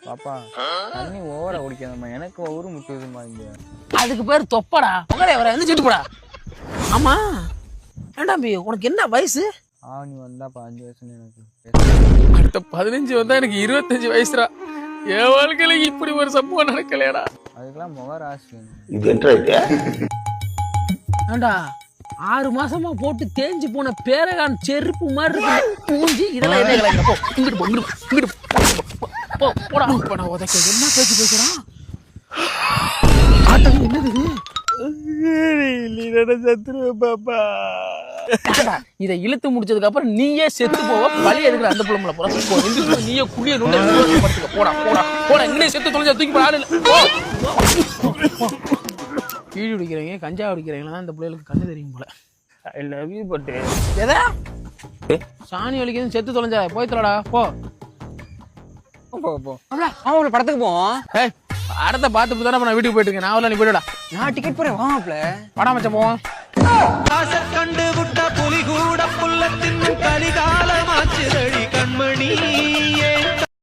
பாப்பா தண்ணி ஓவரா குடிக்காதம்மா, எனக்கு ஊரு முட்டுதுமா இங்க. அதுக்கு பேர் தொப்படா. உங்களே வர வந்து சுட்டு போடா. ஆமா ஏண்டா தம்பி, உனக்கு என்ன வயசு? நீ வந்தா 5 வயசுன்னு எனக்கு. அடுத்த 15 வந்தா எனக்கு 25 வயசுடா. என் வாழ்க்கையில இப்படி ஒரு சம்பவம் நடக்கலையடா. அதுக்கெல்லாம் முகராசி. ஏண்டா 6 மாசமா போட்டு தேஞ்சு போன பேரகான் செருப்பு மாதிரி இருக்கு மூஞ்சி. இதெல்லாம் என்ன கலங்க? போ இங்கிட்டு போ, இங்கிட்டு போ போடா. போடா உதைக்க என்ன பேச்சு பேசுறான்? ஆட்டம் என்னது இது? பாப்பா இதை இழுத்து முடிச்சதுக்கு அப்புறம் நீயே செத்து போவ. பழி எடுக்கிற அந்த புலம்புல போற நீயே குளிய நோண்ட படுத்துக்க. போடா போடா போடா, இங்கே செத்து தொலைஞ்சா தூக்கி போட ஆளு இல்ல. கீழி குடிக்கிறவங்க கஞ்சா குடிக்கிறவங்க தான் இந்த பிள்ளைகளுக்கு கண்ணு தெரியும் போல. ஐ லவ் யூ பட்டு. எதா சாணி வலிக்குதுன்னு செத்து தொலைஞ்சா போய் தொலைடா போ. படத்துக்கு போவோம். படத்தை பார்த்துட்டு தானே நான் வீட்டுக்கு போயிட்டு இருக்கேன். நான் நீ போயிடுடா. நான் டிக்கெட் போறேன் வாப்ல. படம் வச்ச போவோம். கண்டு விட்ட புலி கூட புள்ள தின்னு